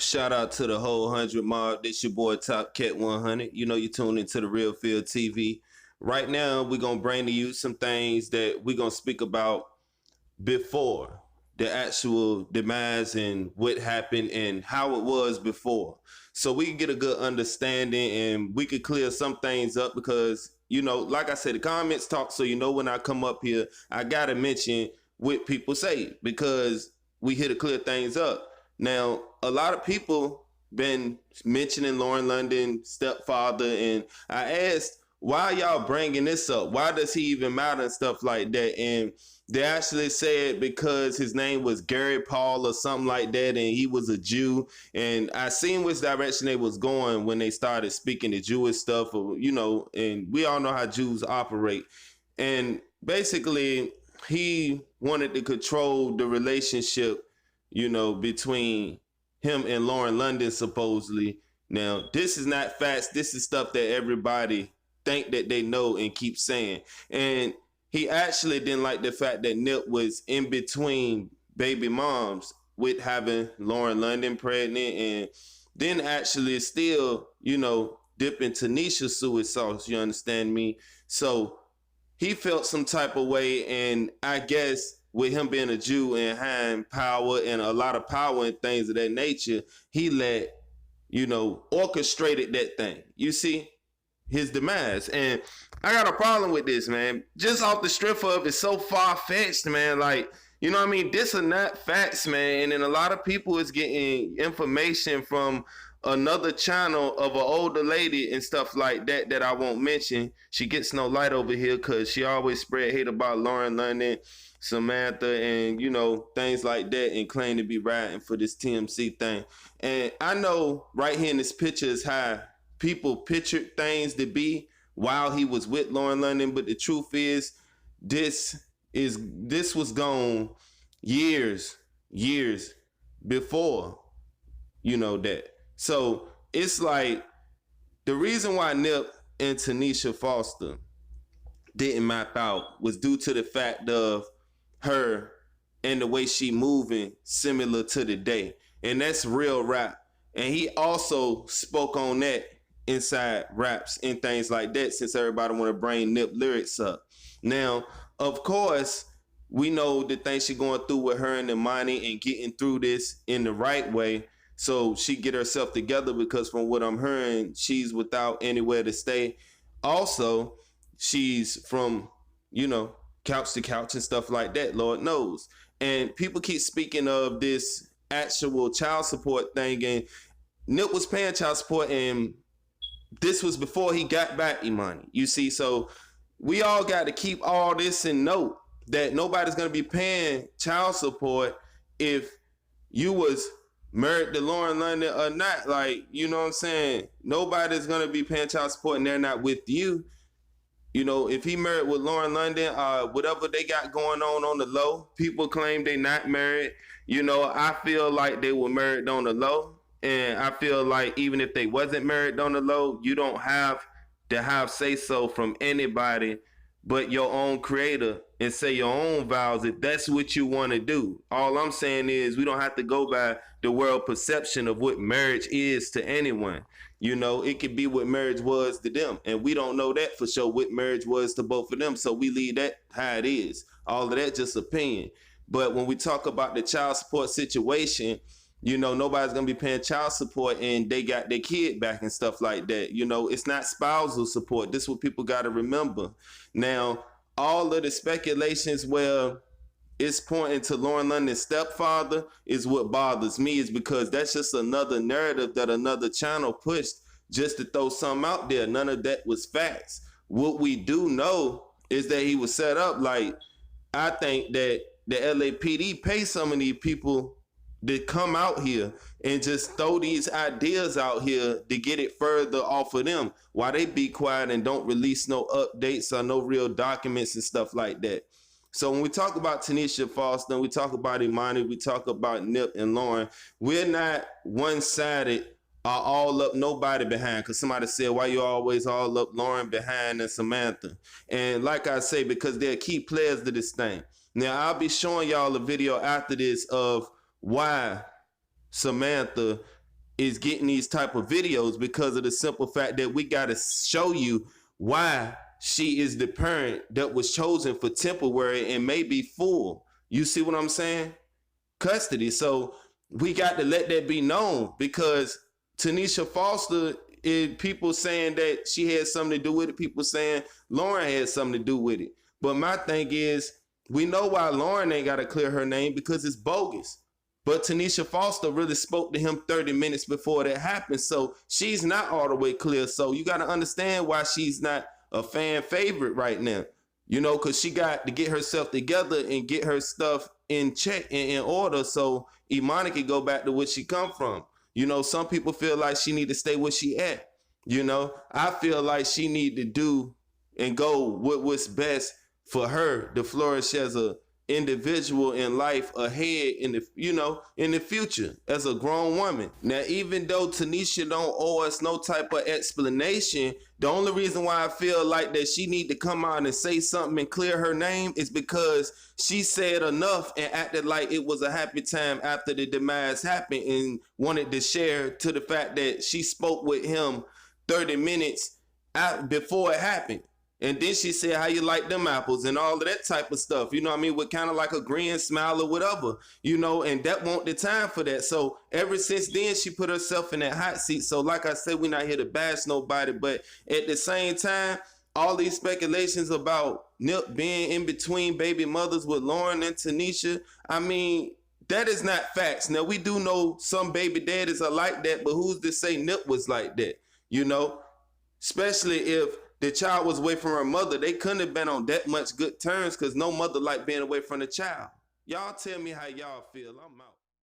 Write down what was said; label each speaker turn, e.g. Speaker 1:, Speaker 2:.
Speaker 1: Shout out to the whole 100 mob. This your boy Top Cat 100. You know you tune into the Real Field TV. Right now, we're going to bring to you some things that we're going to speak about before the actual demise and what happened and how it was before. So we can get a good understanding and we could clear some things up because, you know, like I said, the comments talk. So, you know, when I come up here, I got to mention what people say because we here to clear things up. Now, a lot of people been mentioning Lauren London, Stepfather, and I asked, why y'all bringing this up? Why does he even matter and stuff like that? And they actually said because his name was Gary Paul or something like that, and he was a Jew. And I seen which direction they was going when they started speaking the Jewish stuff, or, you know, and we all know how Jews operate. And basically, he wanted to control the relationship, you know, between him and Lauren London, supposedly. Now, this is not facts. This is stuff that everybody think that they know and keep saying. And he actually didn't like the fact that Nip was in between baby moms with having Lauren London pregnant and then actually still, you know, dipping Tanisha's suet sauce, you understand me? So he felt some type of way, and I guess with him being a Jew and having power and a lot of power and things of that nature, he orchestrated that thing. You see, his demise. And I got a problem with this, man. Just off the strip of it's so far-fetched, man. Like, you know what I mean? This are not facts, man. And then a lot of people is getting information from another channel of an older lady and stuff like that that I won't mention. She gets no light over here because she always spread hate about Lauren London, Samantha, and, you know, things like that, and claim to be riding for this TMC thing. And I know right here in this picture is how people pictured things to be while he was with Lauren London, but the truth is this was gone years before, you know, that. So it's like the reason why Nip and Tanisha Foster didn't map out was due to the fact of her and the way she moving similar to the day. And that's real rap. And he also spoke on that inside raps and things like that, since everybody want to bring Nip lyrics up. Now, of course, we know the things she going through with her and Imani and getting through this in the right way so she get herself together, because from what I'm hearing, she's without anywhere to stay. Also, she's from, you know, couch to couch and stuff like that, Lord knows. And people keep speaking of this actual child support thing, and Nip was paying child support, and this was before he got back Imani. You see, so we all got to keep all this in note, that nobody's going to be paying child support if you was married to Lauren London or not. Like, you know what I'm saying? Nobody's going to be paying child support and they're not with you. You know, if he married with Lauren London, whatever they got going on the low, people claim they not married. You know, I feel like they were married on the low. And I feel like even if they wasn't married on the low, you don't have to have say-so from anybody but your own creator and say your own vows if that's what you want to do. All I'm saying is we don't have to go by the world perception of what marriage is to anyone. You know, it could be what marriage was to them. And we don't know that for sure, what marriage was to both of them. So we leave that how it is. All of that just opinion. But when we talk about the child support situation, you know, nobody's going to be paying child support and they got their kid back and stuff like that. You know, it's not spousal support. This is what people got to remember. Now, all of the speculations where it's pointing to Lauren London's stepfather is what bothers me, is because that's just another narrative that another channel pushed just to throw something out there. None of that was facts. What we do know is that he was set up. Like, I think that the LAPD pay some of these people that come out here and just throw these ideas out here to get it further off of them while they be quiet and don't release no updates or no real documents and stuff like that. So when we talk about Tanisha Foster, we talk about Imani, we talk about Nip and Lauren, we're not one-sided or all up nobody behind, because somebody said, why you always all up Lauren behind and Samantha? And like I say, because they're key players to this thing. Now, I'll be showing y'all a video after this of why Samantha is getting these type of videos because of the simple fact that we got to show you why she is the parent that was chosen for temporary and may be full. You see what I'm saying? Custody. So we got to let that be known, because Tanisha Foster, people saying that she had something to do with it. People saying Lauren had something to do with it. But my thing is, we know why Lauren ain't got to clear her name, because it's bogus. But Tanisha Foster really spoke to him 30 minutes before that happened. So she's not all the way clear. So you got to understand why she's not a fan favorite right now. You know, because she got to get herself together and get her stuff in check and in order, so Imani can go back to where she come from. You know, some people feel like she need to stay where she at. You know, I feel like she need to do and go with what's best for her to flourish as a individual in life ahead in the, you know, in the future as a grown woman. Now, even though Tanisha don't owe us no type of explanation, the only reason why I feel like that she need to come out and say something and clear her name is because she said enough and acted like it was a happy time after the demise happened, and wanted to share to the fact that she spoke with him 30 minutes before it happened. And then she said, how you like them apples and all of that type of stuff, you know what I mean, with kind of like a grin, smile or whatever, you know, and that won't the time for that. So ever since then, she put herself in that hot seat. So like I said, we're not here to bash nobody, but at the same time, all these speculations about Nip being in between baby mothers with Lauren and Tanisha, I mean, that is not facts. Now, we do know some baby daddies are like that, but who's to say Nip was like that, you know, especially if the child was away from her mother. They couldn't have been on that much good terms, because no mother like being away from the child. Y'all tell me how y'all feel. I'm out.